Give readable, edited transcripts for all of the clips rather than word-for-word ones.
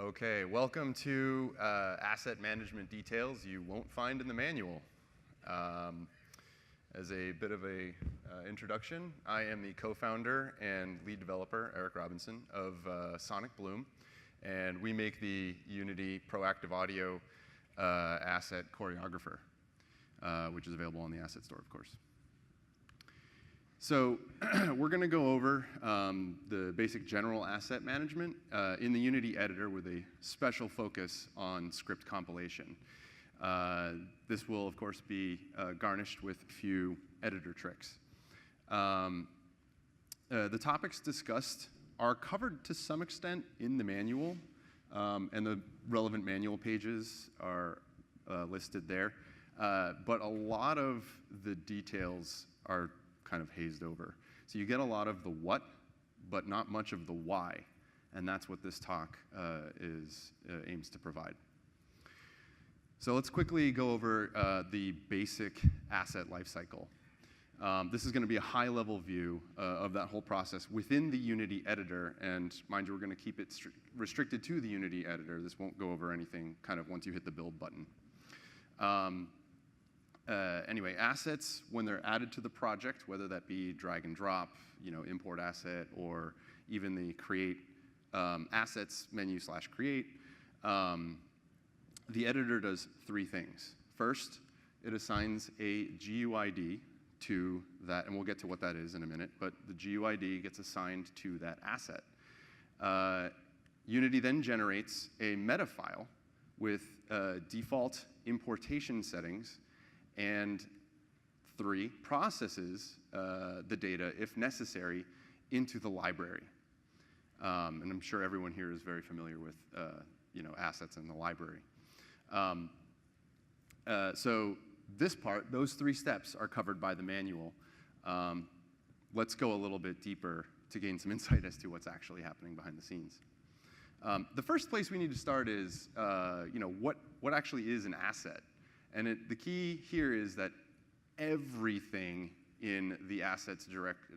Okay, welcome to asset management details you won't find in the manual. As a bit of a introduction, I am the co-founder and lead developer, Eric Robinson, of Sonic Bloom, and we make the Unity proactive audio asset choreographer, which is available on the asset store, of course. So we're going to go over the basic general asset management in the Unity editor with a special focus on script compilation. This will, of course, be garnished with a few editor tricks. The topics discussed are covered to some extent in the manual, and the relevant manual pages are listed there. But a lot of the details are kind of hazed over. So you get a lot of the what, but not much of the why. And that's what this talk aims to provide. So let's quickly go over the basic asset lifecycle. This is going to be a high-level view of that whole process within the Unity editor. And mind you, we're going to keep it restricted to the Unity editor. This won't go over anything kind of once you hit the build button. Anyway, assets, when they're added to the project, whether that be drag and drop, import asset, or even the create assets menu / create, the editor does three things. First, it assigns a GUID to that, and we'll get to what that is in a minute, but the GUID gets assigned to that asset. Unity then generates a meta file with default importation settings, and 3, processes the data, if necessary, into the library. And I'm sure everyone here is very familiar with assets in the library. So this part, those 3 steps are covered by the manual. Let's go a little bit deeper to gain some insight as to what's actually happening behind the scenes. The first place we need to start is what actually is an asset. And the key here is that everything in the assets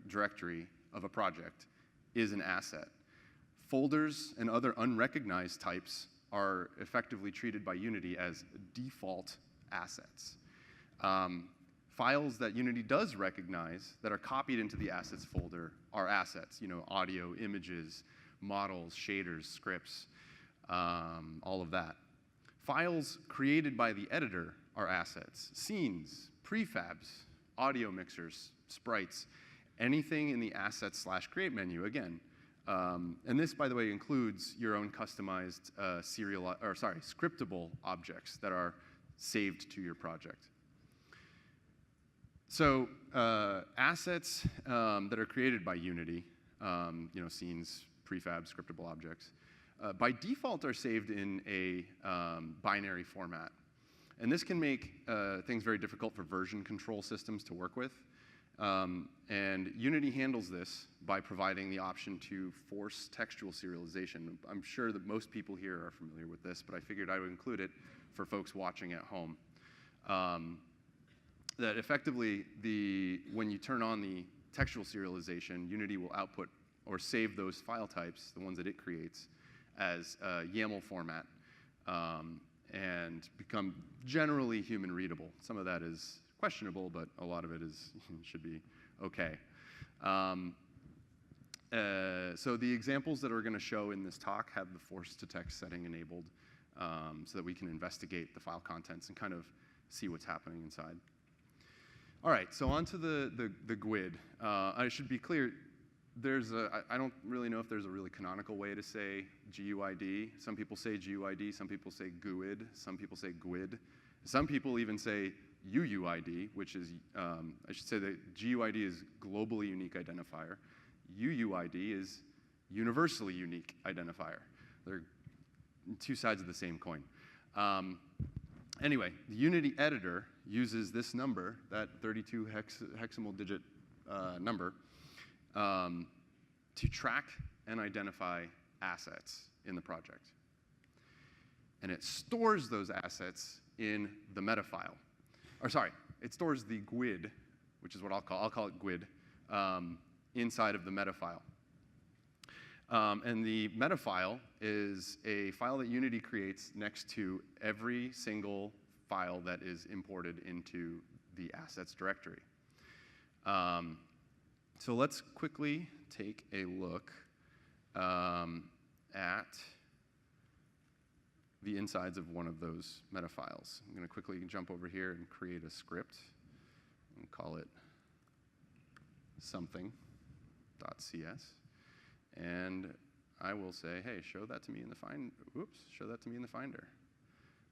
directory of a project is an asset. Folders and other unrecognized types are effectively treated by Unity as default assets. Files that Unity does recognize that are copied into the assets folder are assets, audio, images, models, shaders, scripts, all of that. Files created by the editor are assets. Scenes, prefabs, audio mixers, sprites, anything in the assets / create menu, again. And this, by the way, includes your own customized scriptable objects that are saved to your project. So assets that are created by Unity, scenes, prefab, scriptable objects, by default are saved in a binary format. And this can make things very difficult for version control systems to work with. And Unity handles this by providing the option to force textual serialization. I'm sure that most people here are familiar with this, but I figured I would include it for folks watching at home. That effectively, when you turn on the textual serialization, Unity will output or save those file types, the ones that it creates, as YAML format, and become generally human readable. Some of that is questionable, but a lot of it should be okay. So the examples that we're going to show in this talk have the force-to-text setting enabled, so that we can investigate the file contents and kind of see what's happening inside. All right, so on to the GUID. I should be clear, I don't really know if there's a really canonical way to say GUID. Some people say GUID, some people say GUID, some people say GUID. Some people even say UUID, which is, I should say that GUID is globally unique identifier. UUID is universally unique identifier. They're 2 sides of the same coin. Anyway, the Unity editor uses this number, that 32 hexamal digit number, to track and identify assets in the project. And it stores those assets in the meta file. Or sorry, it stores the GUID, which is what I'll call it GUID, inside of the meta file. And the meta file is a file that Unity creates next to every single file that is imported into the assets directory. So let's quickly take a look at the insides of one of those meta files. I'm going to quickly jump over here and create a script and call it something.cs. And I will say, hey, show that to me in the show that to me in the Finder.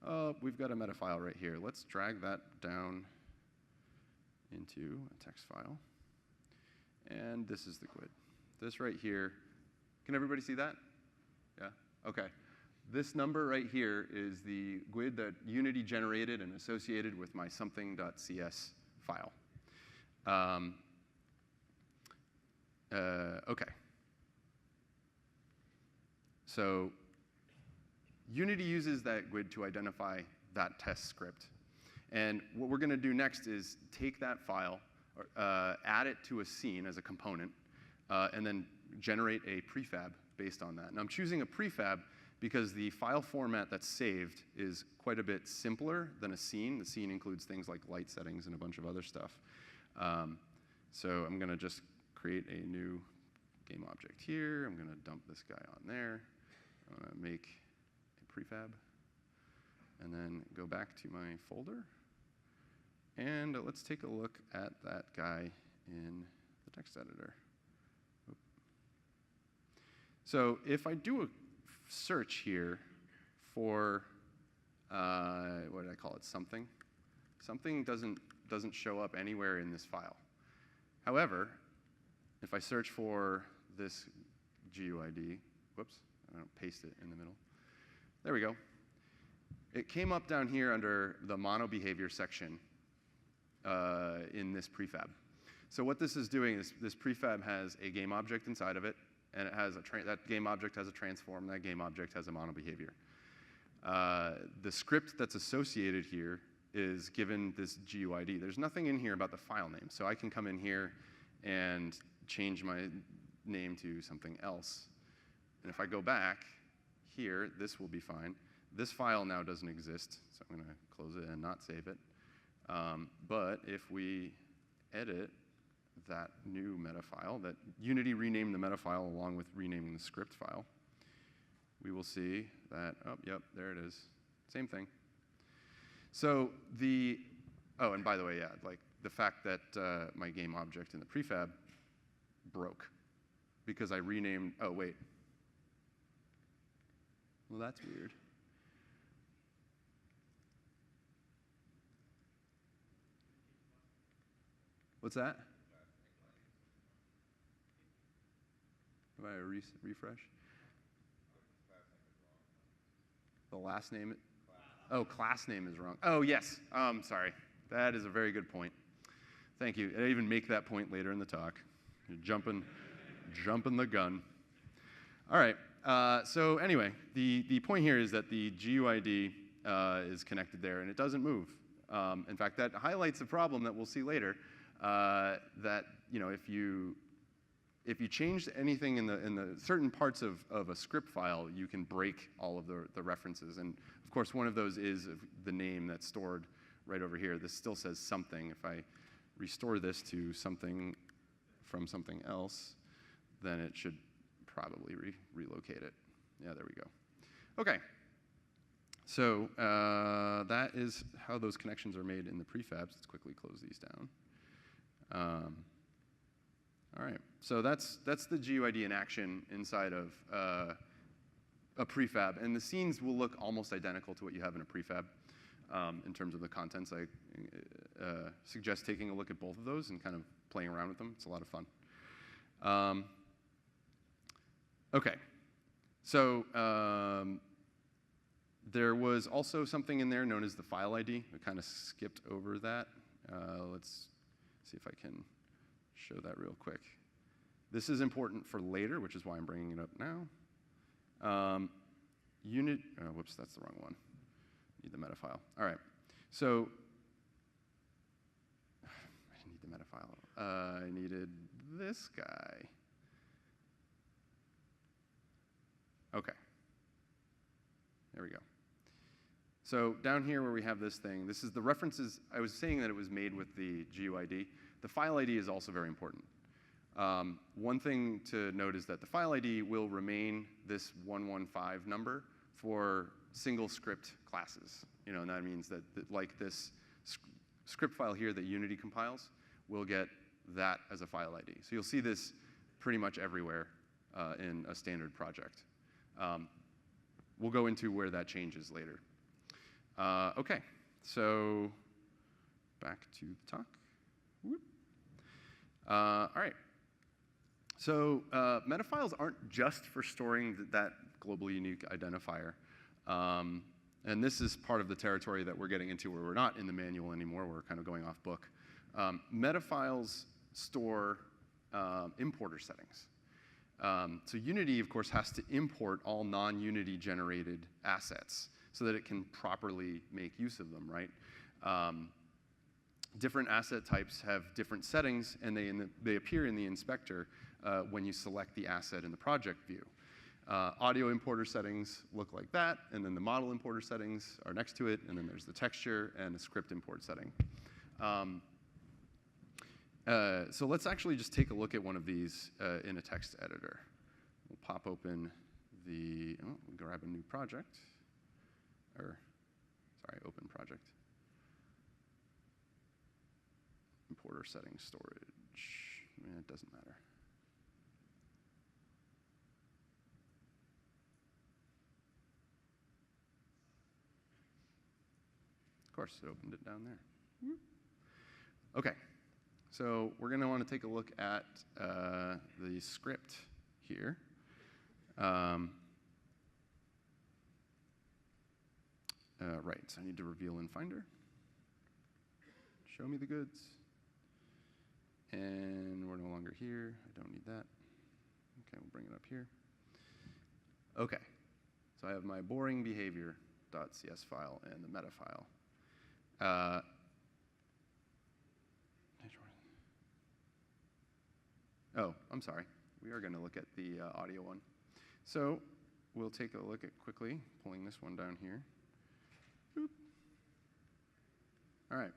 Oh, we've got a meta file right here. Let's drag that down into a text file. And this is the GUID. This right here, can everybody see that? Yeah? Okay. This number right here is the GUID that Unity generated and associated with my something.cs file. Okay. So Unity uses that GUID to identify that test script. And what we're going to do next is take that file, add it to a scene as a component, and then generate a prefab based on that. And I'm choosing a prefab because the file format that's saved is quite a bit simpler than a scene. The scene includes things like light settings and a bunch of other stuff. So I'm going to just create a new game object here. I'm going to dump this guy on there. I'm going to make a prefab, and then go back to my folder. And let's take a look at that guy in the text editor. Oop. So if I do a search here for, what did I call it, something? Something doesn't show up anywhere in this file. However, if I search for this GUID, whoops, I don't paste it in the middle. There we go. It came up down here under the mono behavior section in this prefab. So what this is doing is this prefab has a game object inside of it, and it has that game object has a transform, that game object has a mono behavior. The script that's associated here is given this GUID. There's nothing in here about the file name, so I can come in here and change my name to something else. And if I go back here, this will be fine. This file now doesn't exist, so I'm going to close it and not save it. But if we edit that new meta file, that Unity renamed the meta file along with renaming the script file, we will see that, oh, yep, there it is. Same thing. So oh, and by the way, yeah, like the fact that my game object in the prefab broke because I renamed, oh, wait. Well, that's weird. What's that? If I refresh? The last name? Oh, class name is wrong. Oh, yes. Sorry. That is a very good point. Thank you. I even make that point later in the talk. You're jumping the gun. All right. So anyway, the point here is that the GUID is connected there, and it doesn't move. In fact, that highlights a problem that we'll see later. That if you change anything in the certain parts of a script file, you can break all of the references. And of course, one of those is the name that's stored right over here. This still says something. If I restore this to something from something else, then it should probably relocate it. Yeah, there we go. OK. So that is how those connections are made in the prefabs. Let's quickly close these down. All right, so that's the GUID in action inside of a prefab, and the scenes will look almost identical to what you have in a prefab in terms of the contents. I suggest taking a look at both of those and kind of playing around with them. It's a lot of fun. Okay, so there was also something in there known as the file ID. We kind of skipped over that. Let's see if I can show that real quick. This is important for later, which is why I'm bringing it up now. Whoops, that's the wrong one. Need the meta file. All right, so I didn't need the meta file. I needed this guy. Okay. There we go. So down here where we have this thing, this is the references. I was saying that it was made with the GUID. The file ID is also very important. One thing to note is that the file ID will remain this 115 number for single script classes. And that means that like this script file here that Unity compiles will get that as a file ID. So you'll see this pretty much everywhere in a standard project. We'll go into where that changes later. Okay, so back to the talk. Whoop. All right. So metafiles aren't just for storing that globally unique identifier. And this is part of the territory that we're getting into where we're not in the manual anymore. We're kind of going off book. Metafiles store importer settings. So Unity, of course, has to import all non-Unity generated assets so that it can properly make use of them, right? Different asset types have different settings, and they appear in the inspector when you select the asset in the project view. Audio importer settings look like that, and then the model importer settings are next to it, and then there's the texture and a script import setting. So let's actually just take a look at one of these in a text editor. We'll pop open we'll grab a new project, open project. Importer settings, storage, it doesn't matter. Of course, it opened it down there. Okay, so we're going to want to take a look at the script here. Right, so I need to reveal in Finder. Show me the goods. And we're no longer here. I don't need that. Okay, we'll bring it up here. Okay, so I have my boring behavior.cs file and the meta file. Oh, I'm sorry. We are going to look at the audio one. So we'll take a look at quickly pulling this one down here. Boop. All right.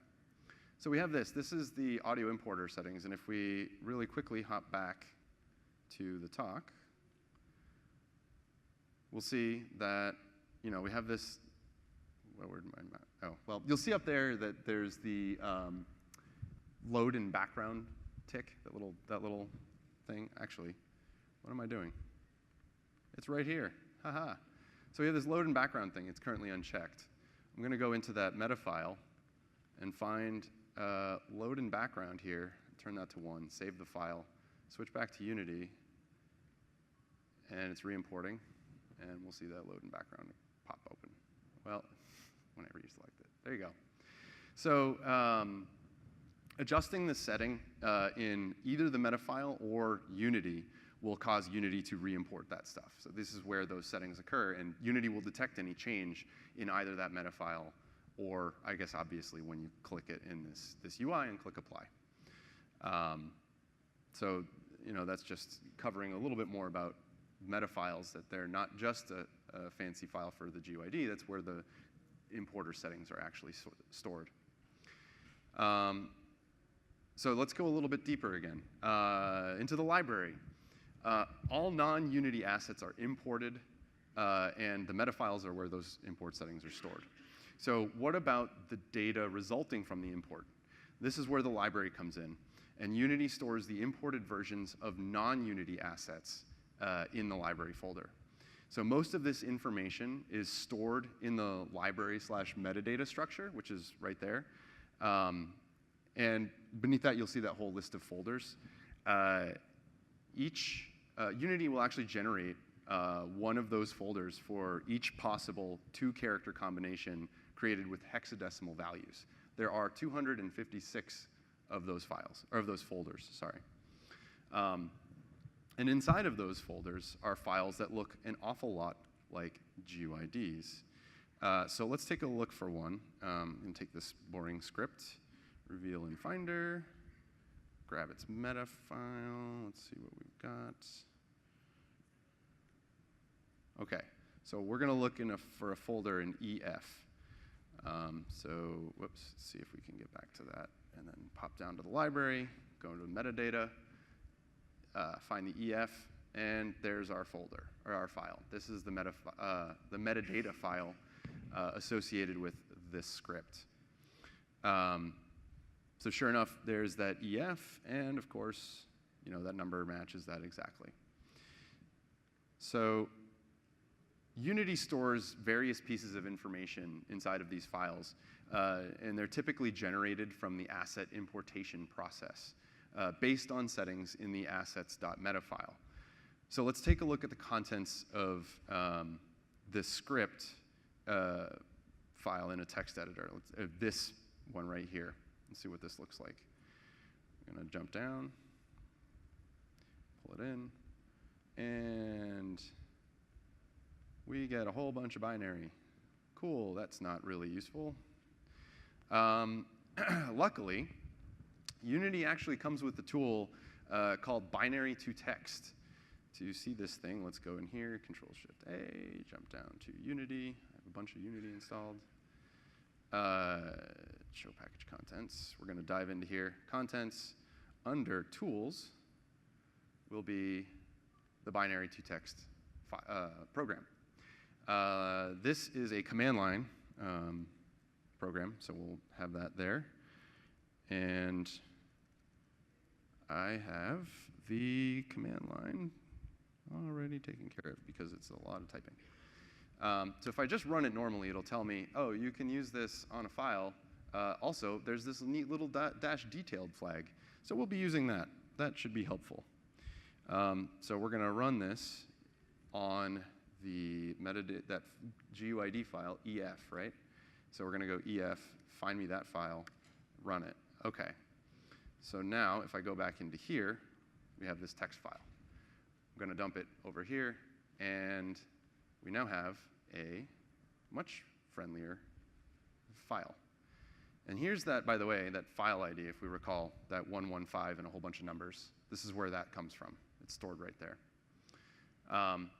So we have this. This is the audio importer settings. And if we really quickly hop back to the talk, we'll see that we have this. Where'd my map? Oh, well, you'll see up there that there's the load in background tick, that little thing. Actually, what am I doing? It's right here. Haha. So we have this load in background thing. It's currently unchecked. I'm going to go into that meta file and find load in background here. Turn that to 1. Save the file. Switch back to Unity. And it's re-importing. And we'll see that load in background pop open. Well, whenever you select it. There you go. So adjusting the setting in either the meta file or Unity will cause Unity to re-import that stuff. So this is where those settings occur, and Unity will detect any change in either that meta file or, I guess, obviously, when you click it in this UI and click Apply. So that's just covering a little bit more about meta files, that they're not just a fancy file for the GUID. That's where the importer settings are actually stored. So let's go a little bit deeper again into the library. All non-Unity assets are imported, and the meta files are where those import settings are stored. So what about the data resulting from the import? This is where the library comes in, and Unity stores the imported versions of non-Unity assets in the library folder. So most of this information is stored in the library/metadata structure, which is right there. And beneath that, you'll see that whole list of folders. Unity will actually generate one of those folders for each possible 2-character combination created with hexadecimal values. There are 256 of those files, or of those folders, sorry. And inside of those folders are files that look an awful lot like GUIDs. So let's take a look for one and take this boring script, reveal in Finder, grab its meta file. Let's see what we've got. Okay, so we're going to look for a folder in EF. So, whoops, let's see if we can get back to that. And then pop down to the library, go to metadata, find the EF, and there's our folder, or our file. This is the metadata file associated with this script. So sure enough, there's that EF, and of course, that number matches that exactly. So Unity stores various pieces of information inside of these files, and they're typically generated from the asset importation process based on settings in the assets.meta file. So let's take a look at the contents of this script file in a text editor. This one right here. Let's see what this looks like. I'm going to jump down, pull it in, and we get a whole bunch of binary. Cool, that's not really useful. Luckily, Unity actually comes with a tool called binary to text. To see this thing, let's go in here, Control-Shift-A, jump down to Unity. I have a bunch of Unity installed. Show package contents. We're going to dive into here. Contents under Tools will be the binary to text program. This is a command line program, so we'll have that there. And I have the command line already taken care of because it's a lot of typing. So if I just run it normally, it'll tell me, oh, you can use this on a file. Also, there's this neat little dash detailed flag. So we'll be using that. That should be helpful. So we're going to run this on the metadata, that GUID file, EF, right? So we're going to go EF, find me that file, run it. OK. So now, if I go back into here, we have this text file. I'm going to dump it over here, and we now have a much friendlier file. And here's that, by the way, that file ID, if we recall, that 115 and a whole bunch of numbers. This is where that comes from. It's stored right there.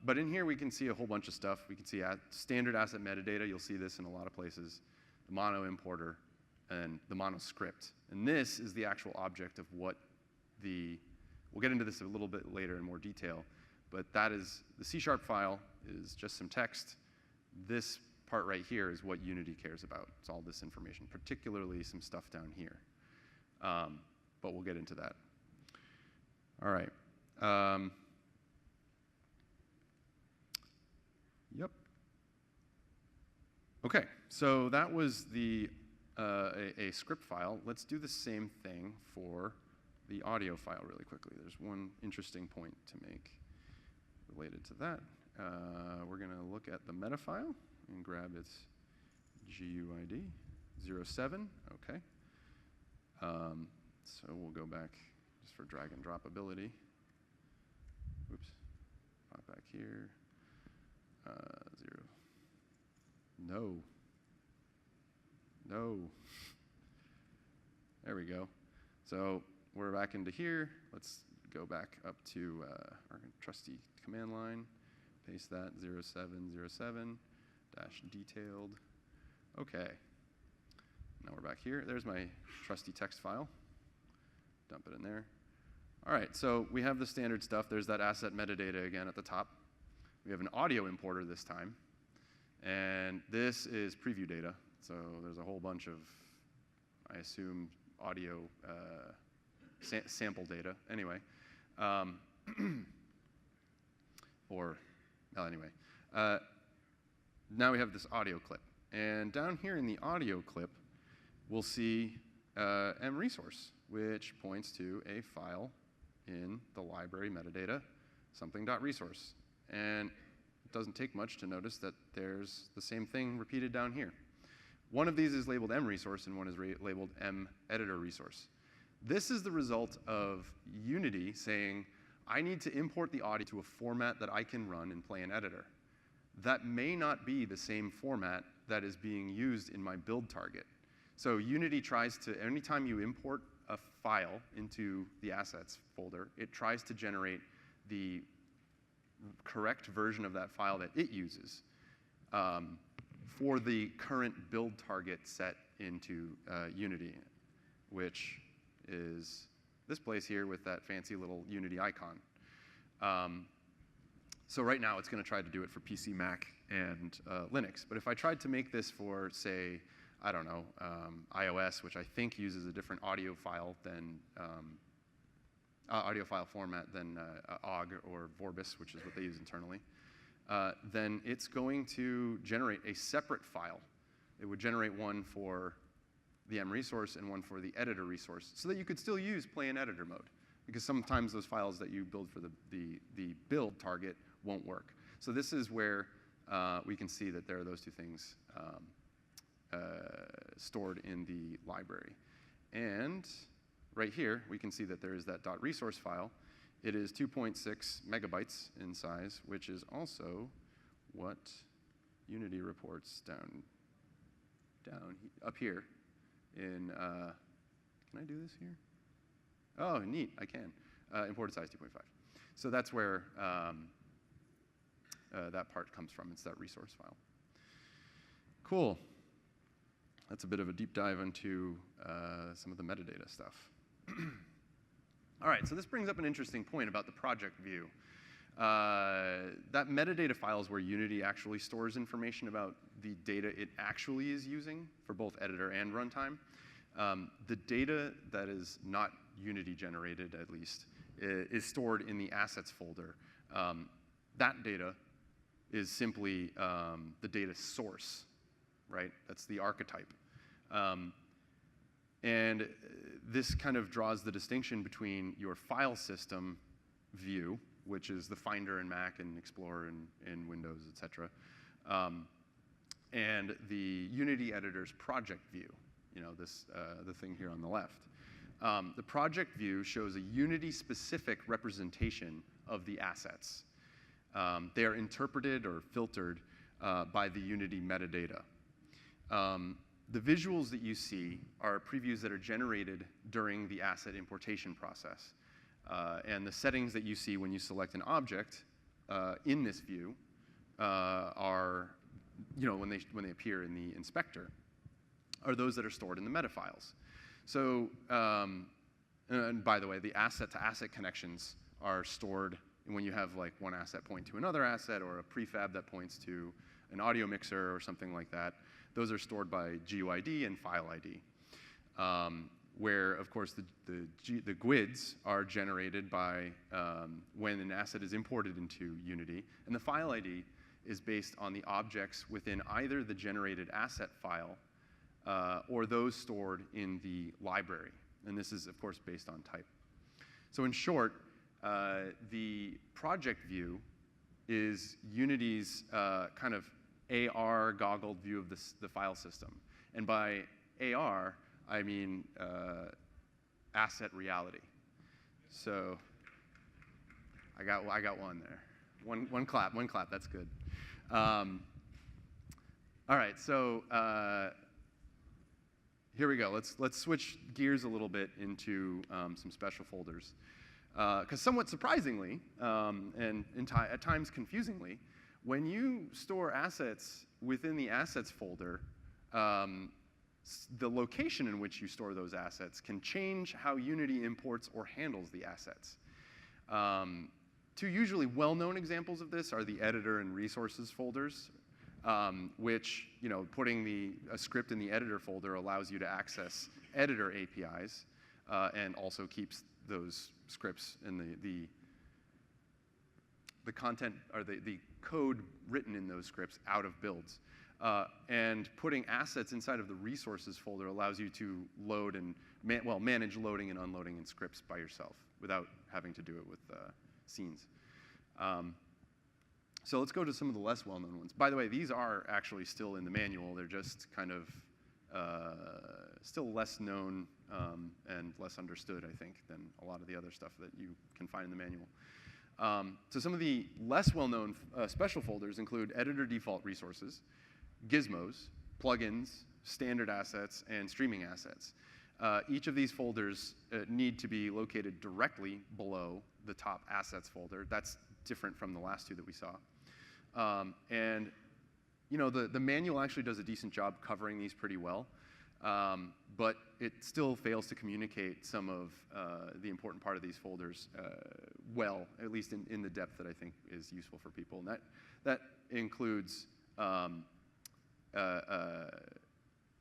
But in here, we can see a whole bunch of stuff. We can see standard asset metadata. You'll see this in a lot of places. The mono importer and the mono script. And this is the actual object of what we'll get into this a little bit later in more detail, but that is, the C# file is just some text. This part right here is what Unity cares about. It's all this information, particularly some stuff down here. But we'll get into that. All right. Yep. OK, so that was a script file. Let's do the same thing for the audio file really quickly. There's one interesting point to make related to that. We're going to look at the meta file and grab its GUID 07. OK. So we'll go back just for drag and drop ability. Oops. Pop back here. 0. No. No. There we go. So we're back into here. Let's go back up to our trusty command line. Paste that 0707 dash detailed. OK. Now we're back here. There's my trusty text file. Dump it in there. All right, so we have the standard stuff. There's that asset metadata again at the top. We have an audio importer this time. And this is preview data. So there's a whole bunch of, I assume, audio sample data. Anyway. Anyway. Now we have this audio clip. And down here in the audio clip, we'll see mResource, which points to a file in the library metadata, something.resource. And it doesn't take much to notice that there's the same thing repeated down here. One of these is labeled mResource, and one is labeled mEditorResource. This is the result of Unity saying, I need to import the audio to a format that I can run and play in editor. That may not be the same format that is being used in my build target. So Unity tries to, anytime you import a file into the assets folder, it tries to generate the correct version of that file that it uses for the current build target set into Unity, which is this place here with that fancy little Unity icon. So right now it's going to try to do it for PC, Mac, and Linux. But if I tried to make this for, say, I don't know, iOS, which I think uses a different audio file than audio file format than OGG or Vorbis, which is what they use internally, then it's going to generate a separate file. It would generate one for the M resource and one for the editor resource, so that you could still use play in editor mode. Because sometimes those files that you build for the build target won't work. So this is where we can see that there are those two things stored in the library. And right here, we can see that there is that .resource file. It is 2.6 megabytes in size, which is also what Unity reports up here in, can I do this here? Oh, neat, I can. Imported size 2.5. So that's where that part comes from. It's that resource file. Cool. That's a bit of a deep dive into some of the metadata stuff. All right, so this brings up an interesting point about the project view. That metadata file is where Unity actually stores information about the data it actually is using for both editor and runtime. The data that is not Unity generated, at least, is stored in the assets folder. That data is simply the data source, right? That's the archetype. And this kind of draws the distinction between your file system view, which is the Finder in Mac and Explorer in Windows, et cetera, and the Unity editor's project view, you know, the thing here on the left. The project view shows a Unity-specific representation of the assets. They are interpreted or filtered by the Unity metadata. The visuals that you see are previews that are generated during the asset importation process. And the settings that you see when you select an object in this view are, you know, when they appear in the inspector, are those that are stored in the meta files. So, and by the way, the asset-to-asset connections are stored when you have like one asset point to another asset or a prefab that points to an audio mixer or something like that. Those are stored by GUID and file ID, where, of course, the GUIDs are generated by when an asset is imported into Unity, and the file ID is based on the objects within either the generated asset file or those stored in the library. And this is, of course, based on type. So in short, the project view is Unity's kind of AR goggled view of the file system. And by AR, I mean asset reality. So I got one there. One clap, that's good. All right, so here we go. Let's switch gears a little bit into some special folders. Because somewhat surprisingly, and at times confusingly, when you store assets within the assets folder, the location in which you store those assets can change how Unity imports or handles the assets. Two usually well-known examples of this are the editor and resources folders, which, you know, putting a script in the editor folder allows you to access editor APIs and also keeps those scripts and the content or the code written in those scripts out of builds. And putting assets inside of the resources folder allows you to load and manage loading and unloading in scripts by yourself without having to do it with scenes. So let's go to some of the less well-known ones. By the way, these are actually still in the manual. They're just kind of still less known and less understood, I think, than a lot of the other stuff that you can find in the manual. So some of the less well-known special folders include editor default resources, gizmos, plugins, standard assets, and streaming assets. Each of these folders need to be located directly below the top assets folder. That's different from the last two that we saw. And the manual actually does a decent job covering these pretty well, but it still fails to communicate some of the important part of these folders well, at least in the depth that I think is useful for people. And that includes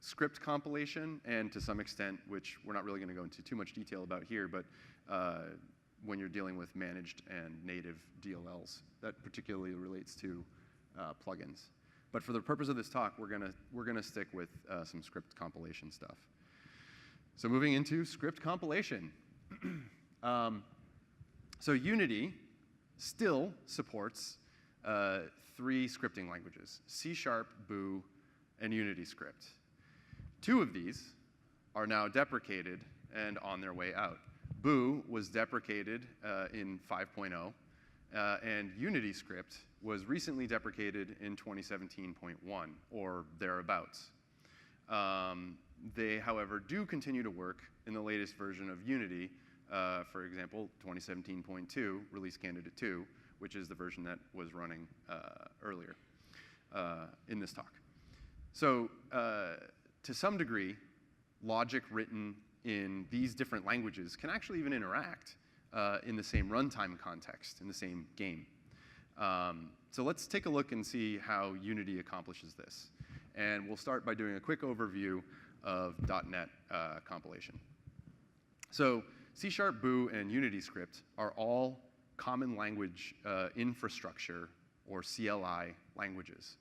script compilation, and to some extent, which we're not really going to go into too much detail about here, but when you're dealing with managed and native DLLs, that particularly relates to plugins. But for the purpose of this talk, we're gonna stick with some script compilation stuff. So moving into script compilation. So Unity still supports 3 scripting languages: C#, Boo, and Unity Script. 2 of these are now deprecated and on their way out. Boo was deprecated in 5.0, and Unity Script was recently deprecated in 2017.1, or thereabouts. They, however, do continue to work in the latest version of Unity, for example, 2017.2, Release Candidate 2, which is the version that was running earlier in this talk. So to some degree, logic written in these different languages can actually even interact in the same runtime context, in the same game. So let's take a look and see how Unity accomplishes this. And we'll start by doing a quick overview of .NET compilation. So C#, Boo, and Unity Script are all common language infrastructure, or CLI, languages.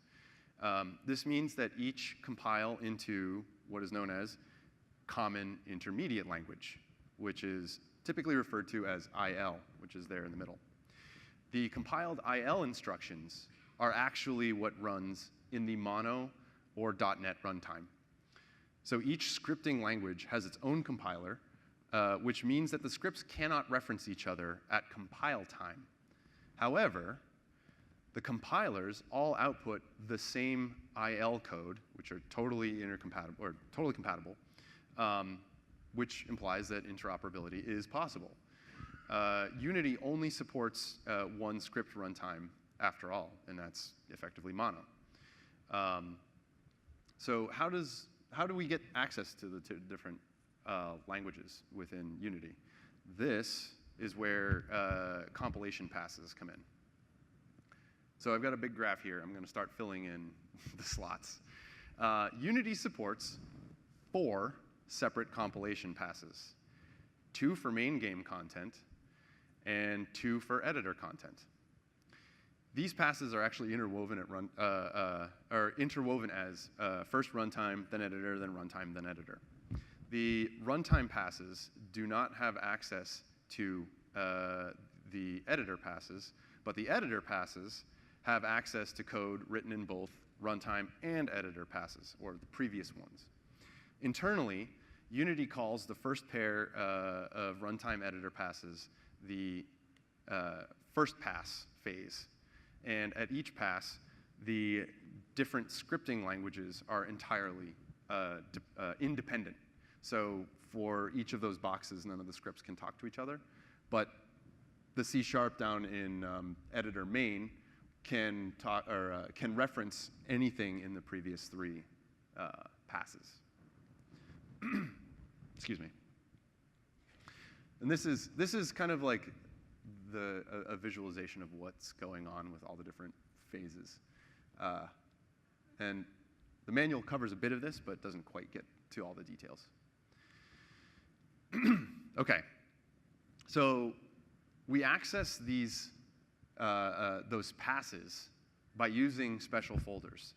This means that each compile into what is known as Common Intermediate Language, which is typically referred to as IL, which is there in the middle. The compiled IL instructions are actually what runs in the Mono or .NET runtime. So each scripting language has its own compiler, which means that the scripts cannot reference each other at compile time. However, the compilers all output the same IL code, which are totally compatible, which implies that interoperability is possible. Unity only supports one script runtime after all, and that's effectively Mono. So how do we get access to the different languages within Unity? This is where compilation passes come in. So I've got a big graph here. I'm going to start filling in the slots. Unity supports 4 separate compilation passes: 2 for main game content and 2 for editor content. These passes are actually interwoven as first runtime, then editor, then runtime, then editor. The runtime passes do not have access to the editor passes, but the editor passes have access to code written in both runtime and editor passes, or the previous ones. Internally, Unity calls the first pair of runtime editor passes the first pass phase. And at each pass, the different scripting languages are entirely independent. So for each of those boxes, none of the scripts can talk to each other. But the C# down in editor main can reference anything in the previous 3 passes. Excuse me. And this is kind of like a visualization of what's going on with all the different phases. And the manual covers a bit of this, but doesn't quite get to all the details. Okay, so we access those passes by using special folders.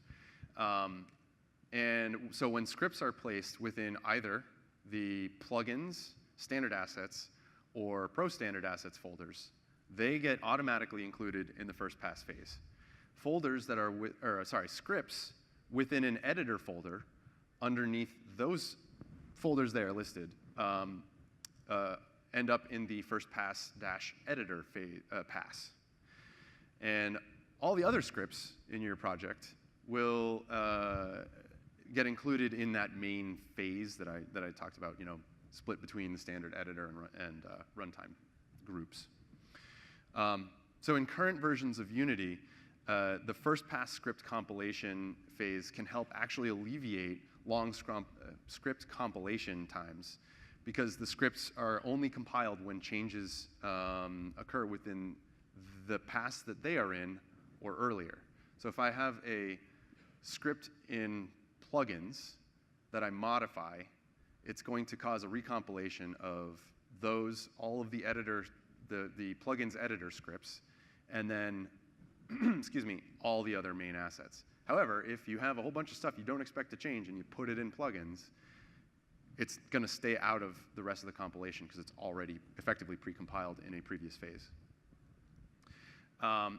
And so when scripts are placed within either the plugins, standard assets, or pro standard assets folders, they get automatically included in the first pass phase. Folders that are scripts within an editor folder underneath those folders there listed end up in the first pass -editor pass. And all the other scripts in your project will get included in that main phase that I talked about, split between the standard editor and runtime groups. So in current versions of Unity, the first pass script compilation phase can help actually alleviate long script compilation times, because the scripts are only compiled when changes occur within the pass that they are in or earlier. So if I have a script in plugins that I modify, it's going to cause a recompilation of all of the plugins editor scripts, and then, excuse me, all the other main assets. However, if you have a whole bunch of stuff you don't expect to change and you put it in plugins, it's going to stay out of the rest of the compilation because it's already effectively precompiled in a previous phase.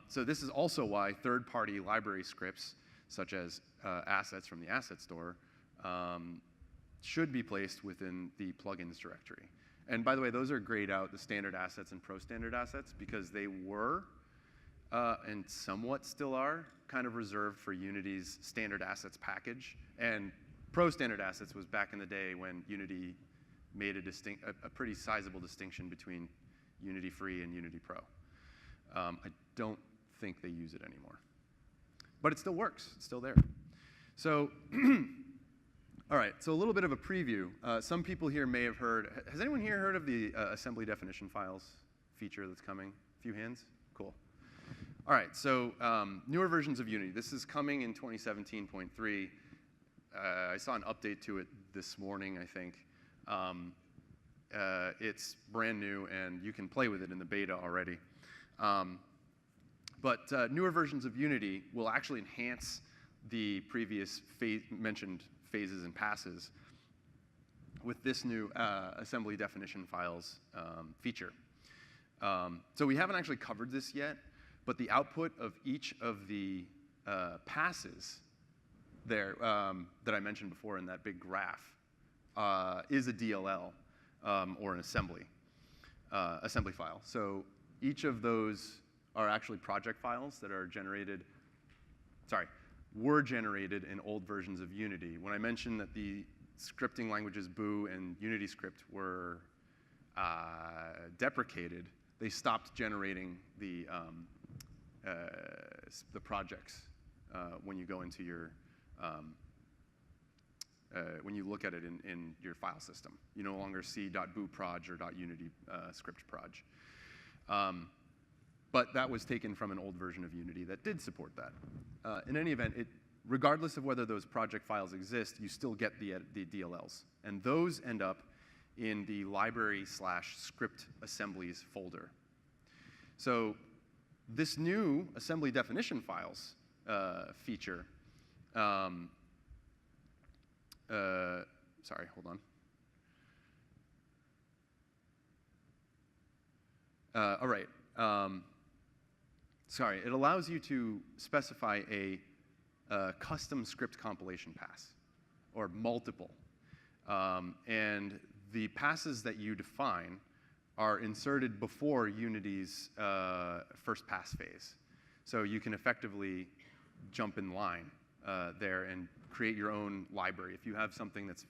So this is also why third-party library scripts, such as assets from the asset store, should be placed within the plugins directory. And by the way, those are grayed out, the standard assets and pro standard assets, because they were, and somewhat still are, kind of reserved for Unity's standard assets package. And pro standard assets was back in the day when Unity made a pretty sizable distinction between Unity Free and Unity Pro. I don't think they use it anymore. But it still works. It's still there. So, all right, so a little bit of a preview. Some people here may have heard. Has anyone here heard of the assembly definition files feature that's coming? A few hands? Cool. All right, so newer versions of Unity. This is coming in 2017.3. I saw an update to it this morning, I think. It's brand new, and you can play with it in the beta already. But newer versions of Unity will actually enhance the previous mentioned phases and passes with this new assembly definition files feature. So we haven't actually covered this yet, but the output of each of the passes there that I mentioned before in that big graph is a DLL or an assembly file. So each of those are actually project files that are were generated in old versions of Unity. When I mentioned that the scripting languages Boo and UnityScript were deprecated, they stopped generating the projects when you go into your when you look at it in your file system. You no longer see .booproj or .unityscriptproj. But that was taken from an old version of Unity that did support that. In any event, regardless of whether those project files exist, you still get the DLLs. And those end up in the library/script assemblies folder. So this new assembly definition files feature, sorry, hold on. All right. Sorry, it allows you to specify a custom script compilation pass, or multiple. And the passes that you define are inserted before Unity's first pass phase. So you can effectively jump in line there and create your own library. If you have something that's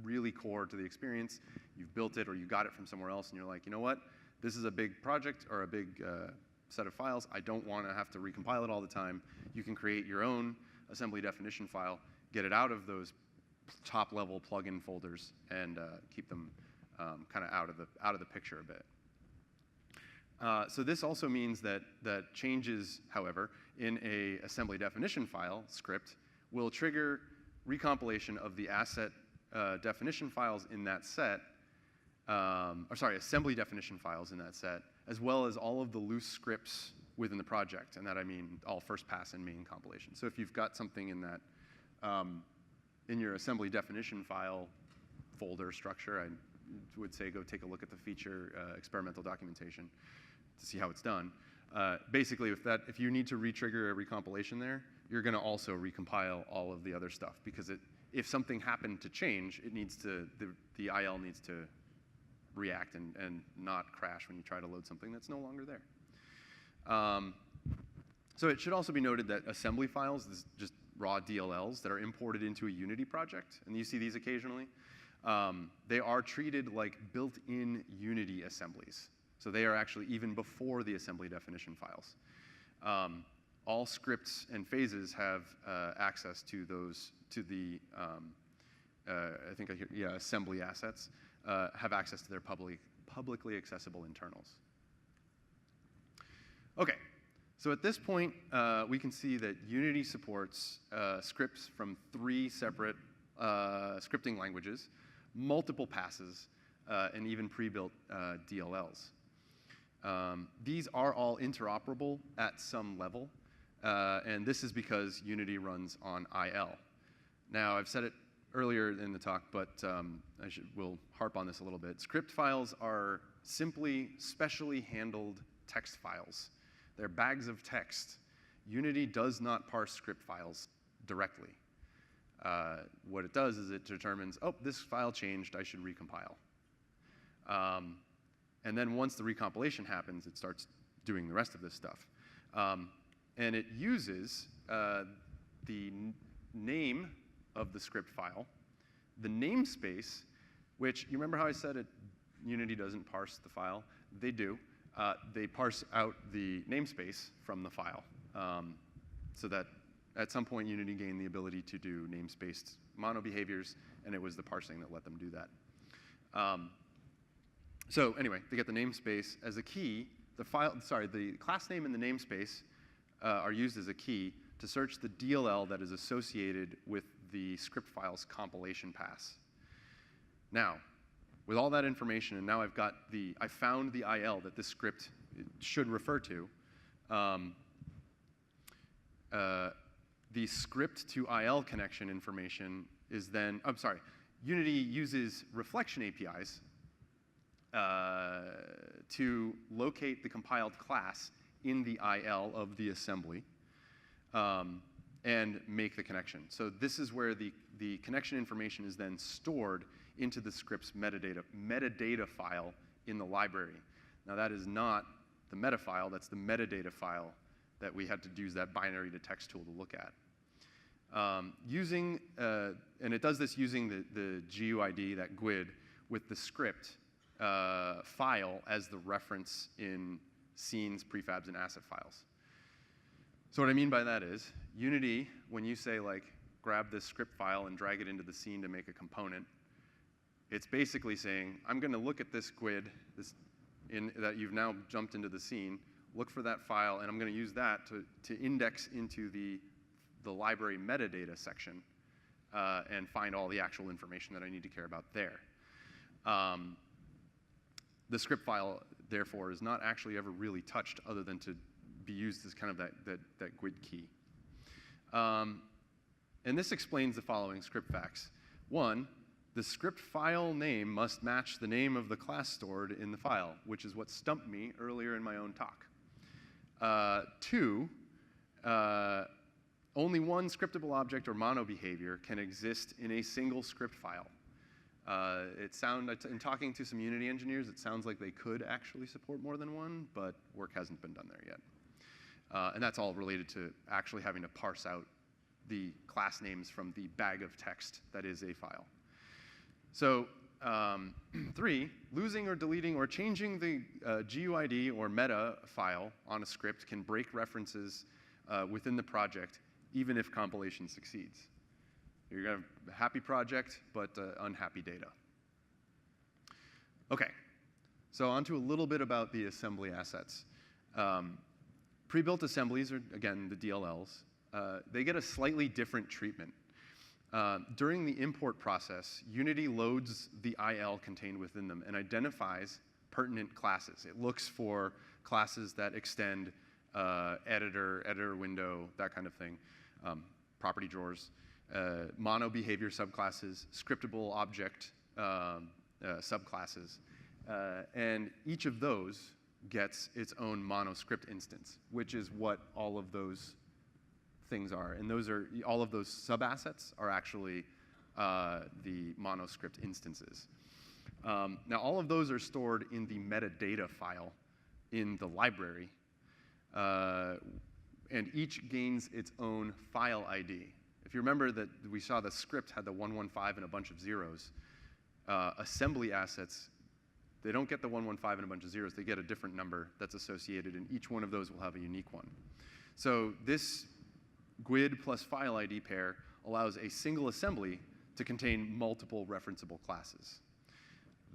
really core to the experience, you've built it or you got it from somewhere else, and you're like, you know what? This is a big project or a big set of files. I don't want to have to recompile it all the time. You can create your own assembly definition file, get it out of those top-level plugin folders, and keep them kind of out of the picture a bit. So this also means that changes, however, in a assembly definition file script will trigger recompilation of the asset definition files in that set, assembly definition files in that set, as well as all of the loose scripts within the project, and that I mean all first pass and main compilation. So if you've got something in that, in your assembly definition file folder structure, I would say go take a look at the feature experimental documentation to see how it's done. Basically, if you need to retrigger a recompilation there, you're going to also recompile all of the other stuff, because if something happened to change, the IL needs to react and not crash when you try to load something that's no longer there. So it should also be noted that assembly files, this is just raw DLLs that are imported into a Unity project, and you see these occasionally, they are treated like built-in Unity assemblies. So they are actually even before the assembly definition files. All scripts and phases have access to those, to the, I think I hear, yeah, assembly assets, have access to their publicly accessible internals. Okay, so at this point, we can see that Unity supports scripts from 3 separate scripting languages, multiple passes, and even pre-built DLLs. These are all interoperable at some level, and this is because Unity runs on IL. Now, I've said it earlier in the talk, but we'll harp on this a little bit. Script files are simply specially handled text files. They're bags of text. Unity does not parse script files directly. What it does is it determines, oh, this file changed, I should recompile. And then once the recompilation happens, it starts doing the rest of this stuff. And it uses the name of the script file, the namespace, which, you remember how I said Unity doesn't parse the file? They do. They parse out the namespace from the file, so that at some point Unity gained the ability to do namespaced mono behaviors, and it was the parsing that let them do that. So anyway, they get the namespace as a key. The class name and the namespace are used as a key to search the DLL that is associated with the script file's compilation pass. Now, with all that information, and now I found the IL that this script should refer to, the script to IL connection information is then, I'm sorry, Unity uses reflection APIs to locate the compiled class in the IL of the assembly and make the connection. So this is where the connection information is then stored into the script's metadata file in the library. Now that is not the meta file, that's the metadata file that we had to use that binary to text tool to look at. And it does this using the GUID, that GUID, with the script file as the reference in scenes, prefabs, and asset files. So what I mean by that is, Unity, when you say like, grab this script file and drag it into the scene to make a component, it's basically saying, I'm going to look at this GUID that you've now jumped into the scene, look for that file, and I'm going to use that to index into the library metadata section and find all the actual information that I need to care about there. The script file, therefore, is not actually ever really touched other than to be used as kind of that GUID key. And this explains the following script facts. 1, the script file name must match the name of the class stored in the file, which is what stumped me earlier in my own talk. 2, only one scriptable object or mono behavior can exist in a single script file. In talking to some Unity engineers, it sounds like they could actually support more than one, but work hasn't been done there yet. And that's all related to actually having to parse out the class names from the bag of text that is a file. So 3, losing or deleting or changing the GUID or meta file on a script can break references within the project, even if compilation succeeds. You're going to have a happy project, but unhappy data. Okay, so on to a little bit about the assembly assets. Pre-built assemblies, or again, the DLLs, they get a slightly different treatment. During the import process, Unity loads the IL contained within them and identifies pertinent classes. It looks for classes that extend editor window, that kind of thing, property drawers, mono behavior subclasses, scriptable object subclasses. And each of those gets its own monoscript instance, which is what all of those things are. And all of those sub-assets are actually the monoscript instances. Now, all of those are stored in the metadata file in the library, and each gains its own file ID. If you remember that we saw the script had the 115 and a bunch of zeros, assembly assets, they don't get the 115 and a bunch of zeros. They get a different number that's associated, and each one of those will have a unique one. So this GUID plus file ID pair allows a single assembly to contain multiple referenceable classes.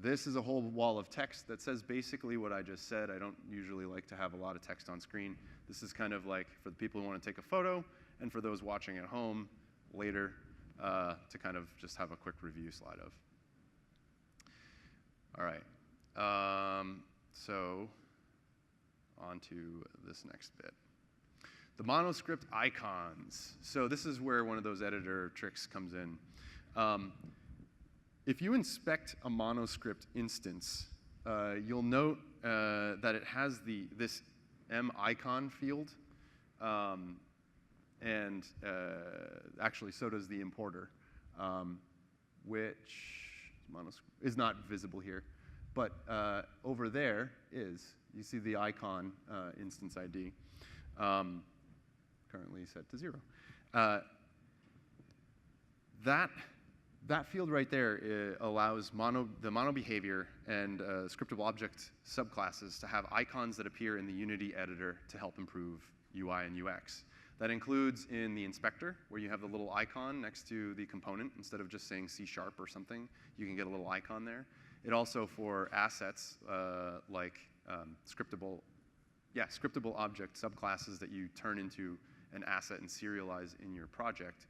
This is a whole wall of text that says basically what I just said. I don't usually like to have a lot of text on screen. This is kind of like for the people who want to take a photo, and for those watching at home later to kind of just have a quick review slide of. All right. So on to this next bit. The monoscript icons. So this is where one of those editor tricks comes in. If you inspect a monoscript instance, you'll note that it has this M icon field, and actually so does the importer, which is not visible here. But over there is, you see the icon instance ID, currently set to 0. That field right there allows the mono behavior and scriptable object subclasses to have icons that appear in the Unity editor to help improve UI and UX. That includes in the inspector, where you have the little icon next to the component. Instead of just saying C# or something, you can get a little icon there. It also, for assets like scriptable object subclasses that you turn into an asset and serialize in your project,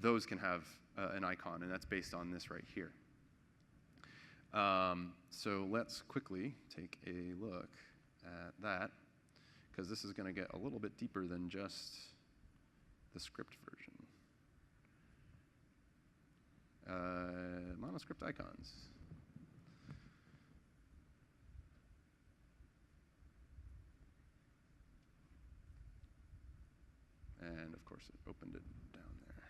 those can have an icon, and that's based on this right here. So let's quickly take a look at that, because this is going to get a little bit deeper than just the script version. Monoscript icons. And of course, it opened it down there.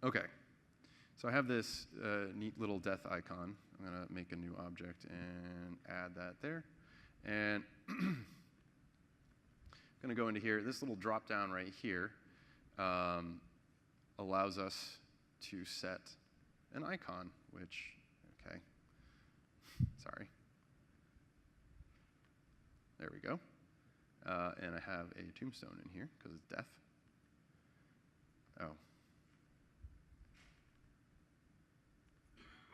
OK. So I have this neat little death icon. I'm going to make a new object and add that there. And I'm going to go into here. This little drop down right here allows us to set an icon, which, OK. Sorry. There we go. And I have a tombstone in here because it's death. Oh.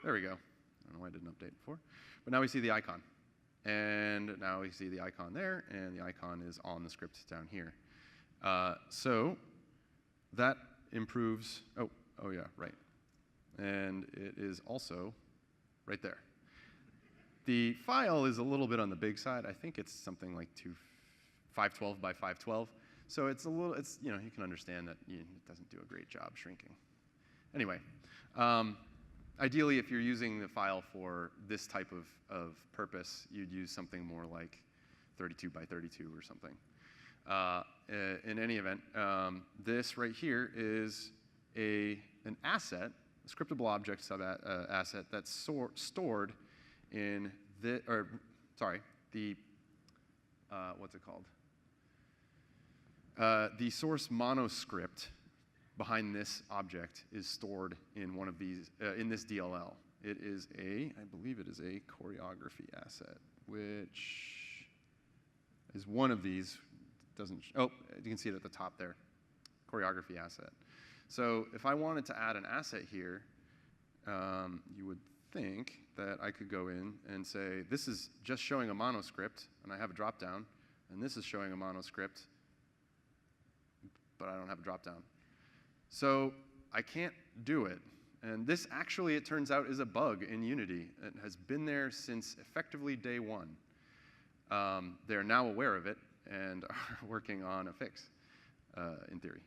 There we go. I don't know why I didn't update before. But now we see the icon. And now we see the icon there, and the icon is on the script down here. So that improves, oh yeah, right. And it is also right there. The file is a little bit on the big side. I think it's something like 512 by 512. So it's a little, you know, you can understand that it doesn't do a great job shrinking. Anyway, ideally, if you're using the file for this type of purpose, you'd use something more like 32 by 32 or something. In any event, this right here is an asset, a scriptable object asset that's stored in the, what's it called? The source monoscript behind this object is stored in one of these, in this DLL. It is I believe it is a choreography asset, which is one of these. Doesn't, oh, you can see it at the top there, choreography asset. So if I wanted to add an asset here, you would think that I could go in and say, this is just showing a monoscript, and I have a dropdown, and this is showing a monoscript, but I don't have a dropdown. So I can't do it. And this actually, it turns out, is a bug in Unity. It has been there since effectively day one. They're now aware of it and are working on a fix, in theory.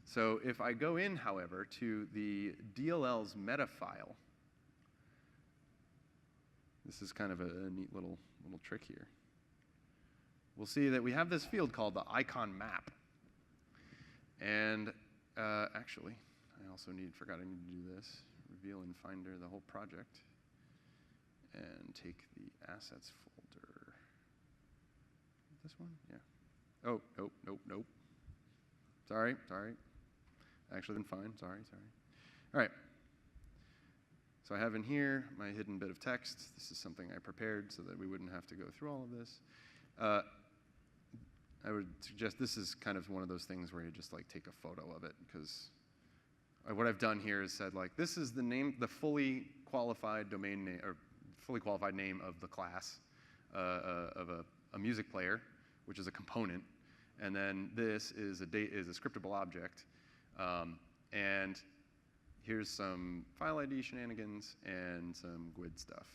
So if I go in, however, to the DLL's meta file, this is kind of a neat little trick here. We'll see that we have this field called the icon map. And actually, I also forgot I need to do this. Reveal in Finder the whole project. And take the assets folder. This one? Yeah. Oh, nope, nope, nope. Sorry. Actually been fine, sorry. All right. So I have in here my hidden bit of text. This is something I prepared so that we wouldn't have to go through all of this. I would suggest this is kind of one of those things where you just like take a photo of it, because what I've done here is said like, this is the name, the fully qualified domain name, or fully qualified name of the class of a music player, which is a component. And then this is a scriptable object. And here's some file ID shenanigans and some GUID stuff.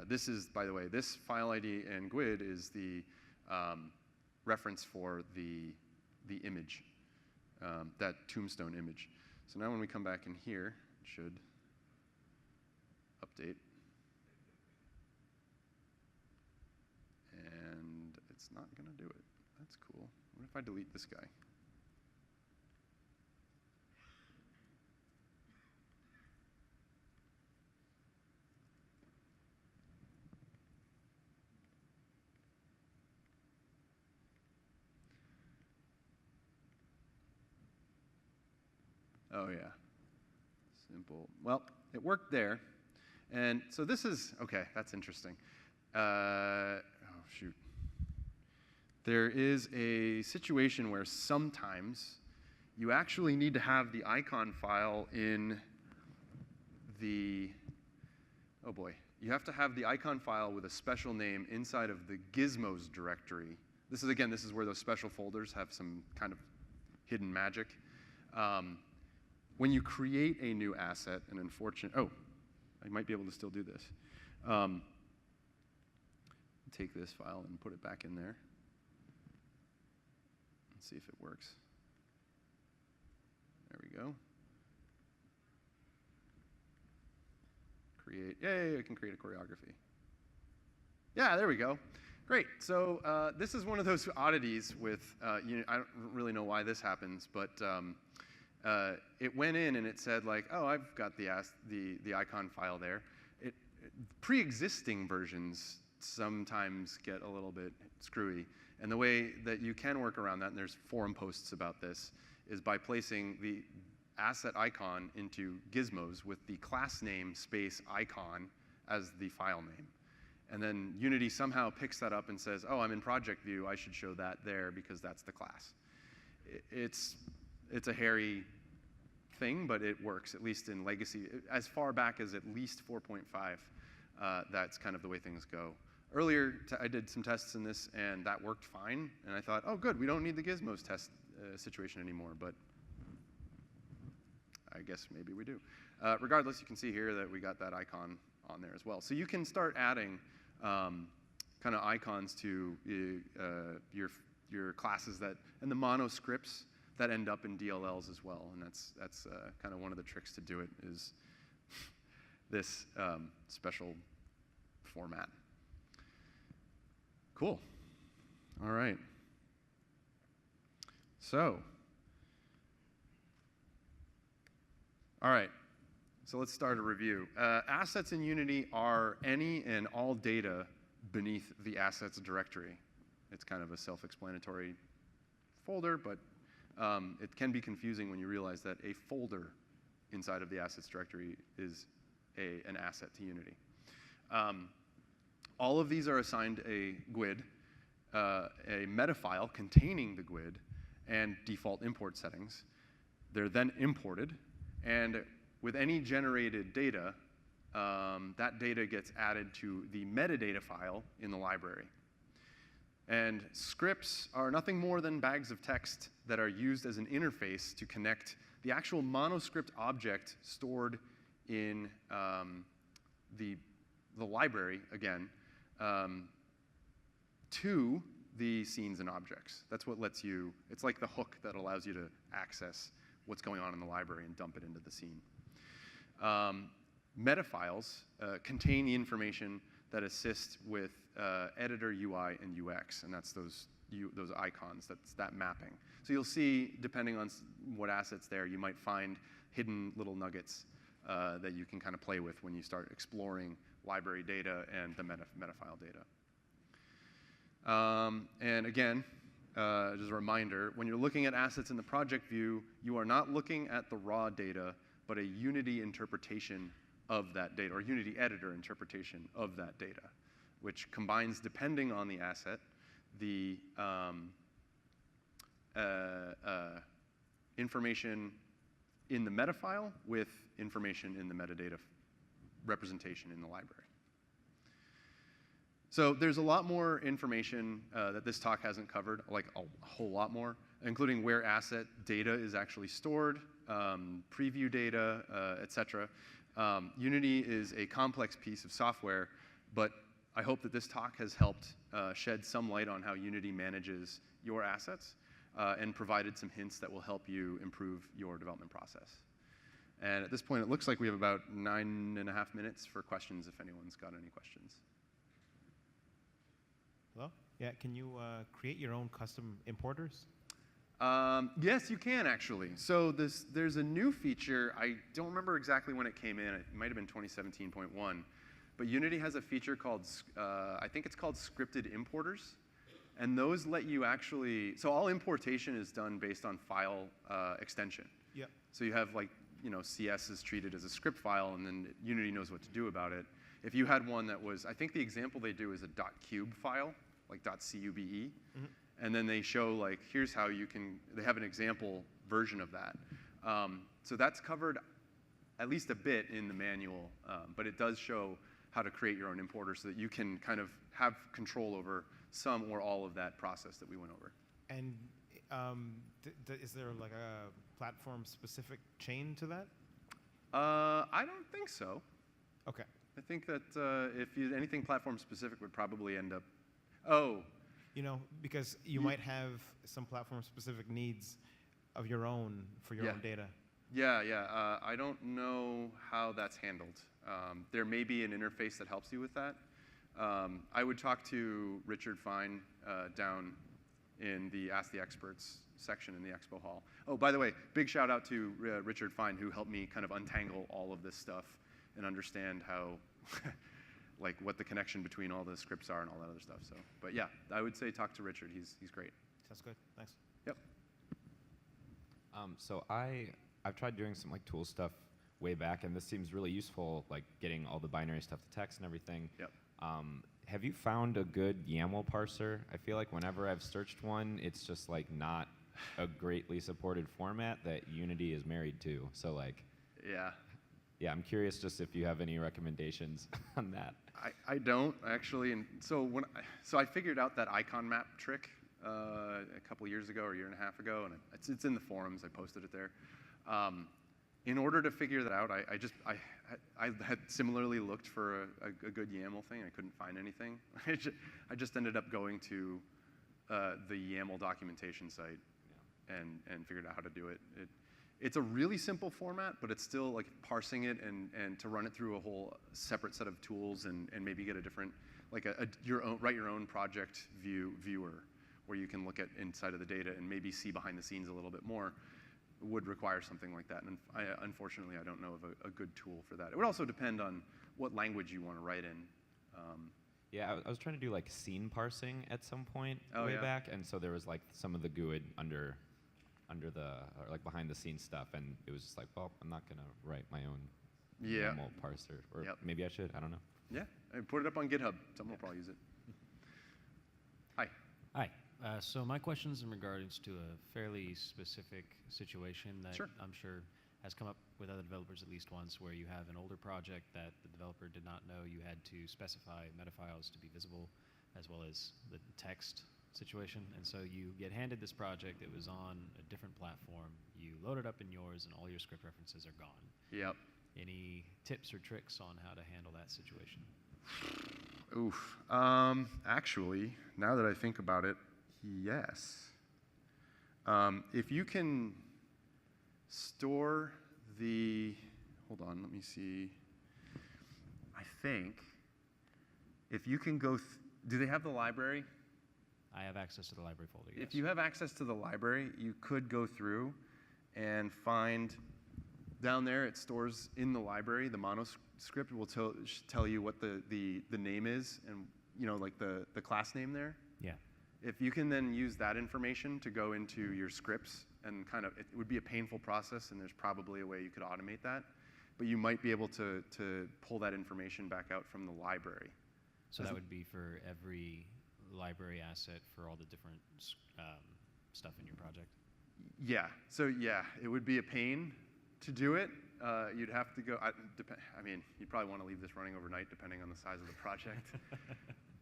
This is, by the way, this file ID and GUID is the reference for the image, that tombstone image. So now when we come back in here, it should update. And it's not going to do it. That's cool. What if I delete this guy? Oh, yeah. Simple. Well, it worked there. And so this is, OK, that's interesting. Oh, shoot. There is a situation where sometimes you actually need to have the icon file in the, oh boy. You have to have the icon file with a special name inside of the gizmos directory. This is where those special folders have some kind of hidden magic. When you create a new asset, an unfortunate, oh, I might be able to still do this. Take this file and put it back in there. Let's see if it works. There we go. Create, yay, I can create a choreography. Yeah, there we go. Great, so this is one of those oddities with, I don't really know why this happens, but it went in and it said like, oh, I've got the icon file there. Pre-existing versions sometimes get a little bit screwy. And the way that you can work around that, and there's forum posts about this, is by placing the asset icon into gizmos with the class name space icon as the file name. And then Unity somehow picks that up and says, oh, I'm in project view, I should show that there because that's the class. It's a hairy thing, but it works, at least in legacy. As far back as at least 4.5, that's kind of the way things go. Earlier, I did some tests in this, and that worked fine. And I thought, oh, good, we don't need the gizmos test situation anymore. But I guess maybe we do. Regardless, you can see here that we got that icon on there as well. So you can start adding kind of icons to your classes and the monoscripts that end up in DLLs as well. And that's kind of one of the tricks to do it is this special format. Cool. All right. So, let's start a review. Assets in Unity are any and all data beneath the assets directory. It's kind of a self-explanatory folder, but it can be confusing when you realize that a folder inside of the assets directory is an asset to Unity. All of these are assigned a GUID, a meta file containing the GUID, and default import settings. They're then imported, and with any generated data, that data gets added to the metadata file in the library. And scripts are nothing more than bags of text that are used as an interface to connect the actual monoscript object stored in the library, again, to the scenes and objects. That's what lets you, it's like the hook that allows you to access what's going on in the library and dump it into the scene. Meta files contain the information that assist with editor UI and UX, and that's those icons, that's that mapping. So you'll see, depending on what assets there, you might find hidden little nuggets that you can kind of play with when you start exploring library data and the meta file data. And again, just a reminder, when you're looking at assets in the project view, you are not looking at the raw data, but a Unity interpretation of that data, or Unity editor interpretation of that data, which combines, depending on the asset, the information in the meta file with information in the metadata representation in the library. So there's a lot more information that this talk hasn't covered, like a whole lot more, including where asset data is actually stored, preview data, et cetera. Unity is a complex piece of software, but I hope that this talk has helped shed some light on how Unity manages your assets and provided some hints that will help you improve your development process. And at this point, it looks like we have about 9.5 minutes for questions if anyone's got any questions. Hello? Yeah, can you create your own custom importers? Yes, you can actually. So there's a new feature. I don't remember exactly when it came in. It might have been 2017.1. But Unity has a feature called, I think it's called scripted importers. And those let you actually, so all importation is done based on file extension. Yep. So you have like, CS is treated as a script file, and then Unity knows what to do about it. If you had one that was, I think the example they do is a .cube file, like .cube, and then they show like, here's how you can, they have an example version of that. So that's covered at least a bit in the manual, but it does show how to create your own importer so that you can kind of have control over some or all of that process that we went over. And is there like a platform-specific chain to that? I don't think so. Okay. I think that anything platform-specific would probably end up, because you might have some platform-specific needs of your own for your own data. Yeah. I don't know how that's handled. There may be an interface that helps you with that. I would talk to Richard Fine down in the Ask the Experts section in the expo hall. Oh, by the way, big shout out to Richard Fine, who helped me kind of untangle all of this stuff and understand how, like what the connection between all the scripts are and all that other stuff. So, but yeah, I would say talk to Richard. He's great. Sounds good. Thanks. Yep. So I've tried doing some like tool stuff way back, and this seems really useful, like getting all the binary stuff to text and everything. Yep. Have you found a good YAML parser? I feel like whenever I've searched one, it's just like not a greatly supported format that Unity is married to. So like, yeah, I'm curious just if you have any recommendations on that. I don't actually, and so I figured out that icon map trick a couple years ago or a year and a half ago, and it's in the forums. I posted it there. In order to figure that out, I had similarly looked for a good YAML thing. I couldn't find anything. I just ended up going to the YAML documentation site and figured out how to do it. It's a really simple format, but it's still like parsing it and to run it through a whole separate set of tools and maybe get a different, like write your own project viewer where you can look at inside of the data and maybe see behind the scenes a little bit more. Would require something like that, and unfortunately I don't know of a good tool for that. It would also depend on what language you want to write in. Yeah, I was trying to do like scene parsing at some point way back, and so there was like some of the GUID under the, or like behind the scenes stuff, and it was just like, well, I'm not gonna write my own YAML parser, or maybe I should, I don't know. Yeah, and put it up on GitHub. Someone will probably use it. Hi. Hi. So my question is in regards to a fairly specific situation that I'm sure has come up with other developers at least once, where you have an older project that the developer did not know you had to specify metafiles to be visible, as well as the text situation. And so you get handed this project. It was on a different platform. You load it up in yours, and all your script references are gone. Yep. Any tips or tricks on how to handle that situation? Oof. Actually, now that I think about it, yes. If you can store hold on, let me see. I think if you can go, do they have the library? I have access to the library folder, yes. If you have access to the library, you could go through and find, down there it stores in the library, the monoscript will tell you what the name is and like the class name there. Yeah. If you can then use that information to go into your scripts and kind of, it would be a painful process, and there's probably a way you could automate that, but you might be able to pull that information back out from the library. So that would be for every library asset for all the different stuff in your project? Yeah. So yeah, it would be a pain to do it. You'd have to go, I mean, you'd probably want to leave this running overnight depending on the size of the project.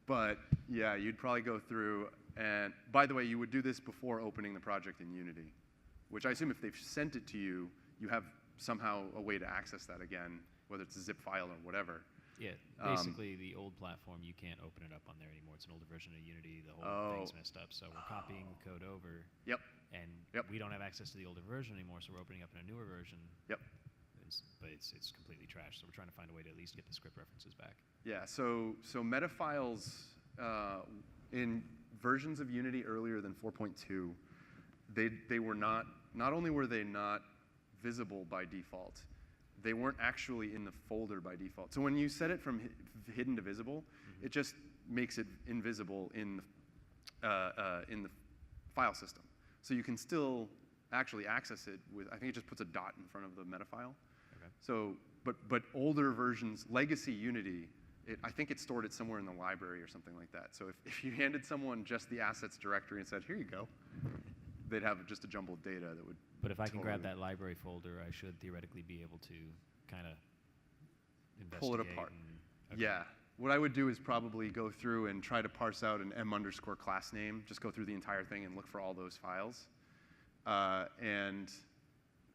But yeah, you'd probably go through, and by the way, you would do this before opening the project in Unity, which I assume if they've sent it to you, you have somehow a way to access that again, whether it's a zip file or whatever. Yeah, basically the old platform, you can't open it up on there anymore. It's an older version of Unity. The whole thing's messed up. So we're copying the code over. Yep. And we don't have access to the older version anymore, so we're opening up in a newer version. Yep. But it's completely trashed. So we're trying to find a way to at least get the script references back. Yeah, so meta files in versions of Unity earlier than 4.2, they were not only were they not visible by default, they weren't actually in the folder by default. So when you set it from hidden to visible, it just makes it invisible in the file system. So you can still actually access it with, I think it just puts a dot in front of the meta file. Okay. So, but older versions, legacy Unity, I think it stored it somewhere in the library or something like that. So if you handed someone just the assets directory and said, here you go, they'd have just a jumbled data that would. But if I can grab that library folder, I should theoretically be able to kind of investigate. Pull it apart. Yeah. What I would do is probably go through and try to parse out an m_class name, just go through the entire thing and look for all those files. And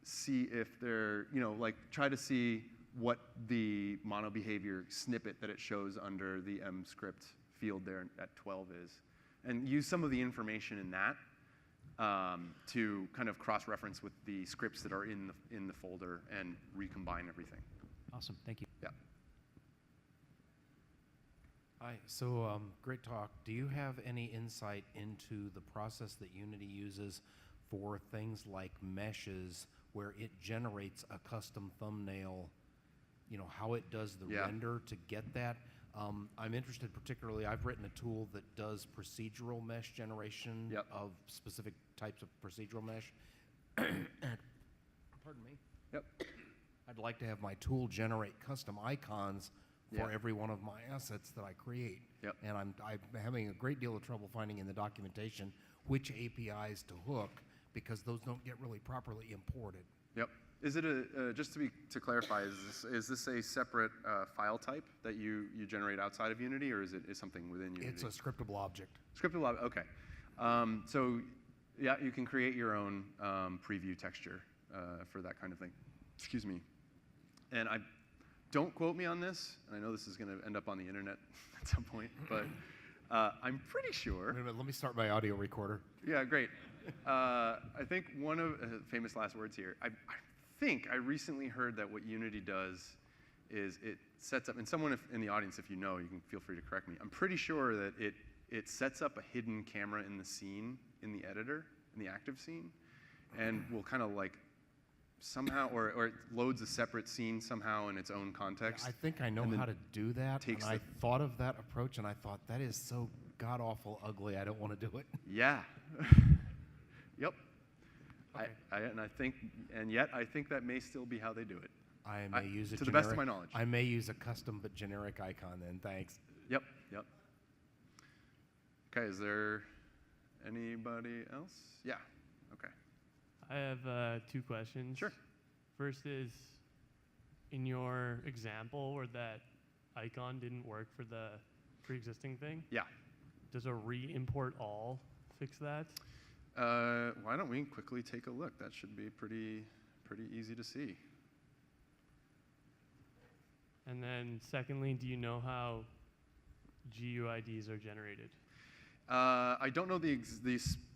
see if they're, like try to see what the mono behavior snippet that it shows under the M script field there at 12 is. And use some of the information in that to kind of cross-reference with the scripts that are in the folder and recombine everything. Awesome, thank you. Yeah. Hi, so great talk. Do you have any insight into the process that Unity uses for things like meshes where it generates a custom thumbnail, how it does the render to get that? I'm interested particularly, I've written a tool that does procedural mesh generation of specific types of procedural mesh. Pardon me. Yep. I'd like to have my tool generate custom icons for every one of my assets that I create. Yep. And I'm having a great deal of trouble finding in the documentation which APIs to hook because those don't get really properly imported. Yep. Is it just to clarify, is this a separate file type that you generate outside of Unity, or is something within Unity? It's a scriptable object. Scriptable object. Okay. So yeah, you can create your own preview texture for that kind of thing. Excuse me. And don't quote me on this, and I know this is going to end up on the internet at some point, but I'm pretty sure. Wait a minute, let me start my audio recorder. Yeah, great. I think one of famous last words here. I think I recently heard that what Unity does is it sets up, and someone in the audience, if you know, you can feel free to correct me. I'm pretty sure that it sets up a hidden camera in the scene, in the editor, in the active scene, and will kind of like somehow, or it loads a separate scene somehow in its own context. I think I know how to do that, and I thought of that approach, and I thought, that is so god-awful ugly, I don't want to do it. Yeah. Yep. Okay. And yet I think that may still be how they do it. I may use to the best of my knowledge. I may use a custom but generic icon then, thanks. Yep. Okay, is there anybody else? Yeah, okay. I have 2 questions. Sure. First is, in your example where that icon didn't work for the pre-existing thing, Yeah. does a re-import all fix that? Why don't we quickly take a look? That should be pretty easy to see. And then secondly, do you know how GUIDs are generated? I don't know the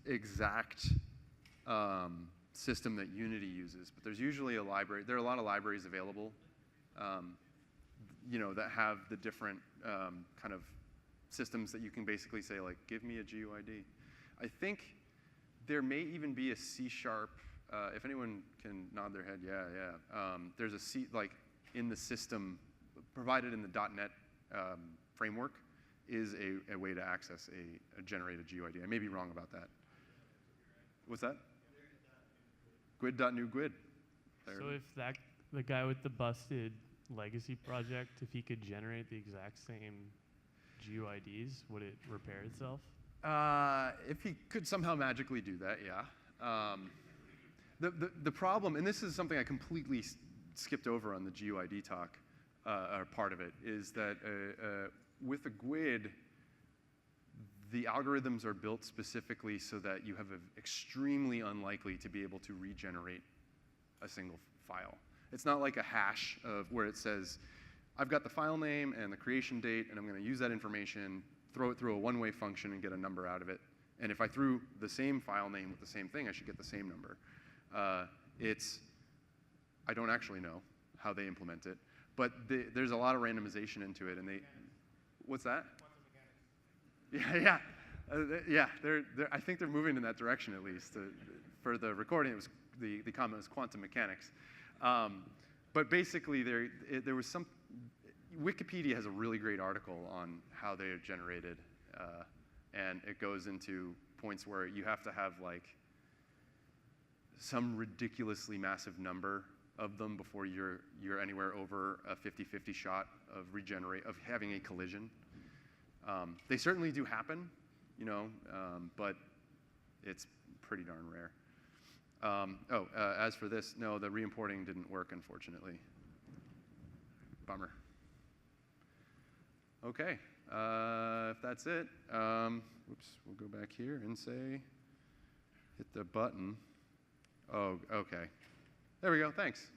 exact system that Unity uses, but there's usually a library. There are a lot of libraries available, that have the different kind of systems that you can basically say, like, give me a GUID. I think there may even be a C#. If anyone can nod their head, yeah. There's a C, like in the system, provided in the .NET framework, is a way to access a generated GUID. I may be wrong about that. What's that? GUID.new GUID. So if the guy with the busted legacy project, if he could generate the exact same GUIDs, would it repair itself? If he could somehow magically do that, yeah. The problem, and this is something I completely skipped over on the GUID talk, or part of it, is that with a GUID, the algorithms are built specifically so that you have extremely unlikely to be able to regenerate a single file. It's not like a hash of where it says, I've got the file name and the creation date, and I'm going to use that information, throw it through a one-way function and get a number out of it. And if I threw the same file name with the same thing, I should get the same number. I don't actually know how they implement it, but there's a lot of randomization into it, and what's that? Yeah. I think they're moving in that direction at least. For the recording, it was the comment was quantum mechanics. But basically, there was some. Wikipedia has a really great article on how they are generated, and it goes into points where you have to have like some ridiculously massive number of them before you're anywhere over a 50-50 shot of having a collision. They certainly do happen, but it's pretty darn rare. As for this, no, the re-importing didn't work, unfortunately. Bummer. Okay, if that's it, whoops, we'll go back here and say, hit the button. Oh, okay. There we go, thanks.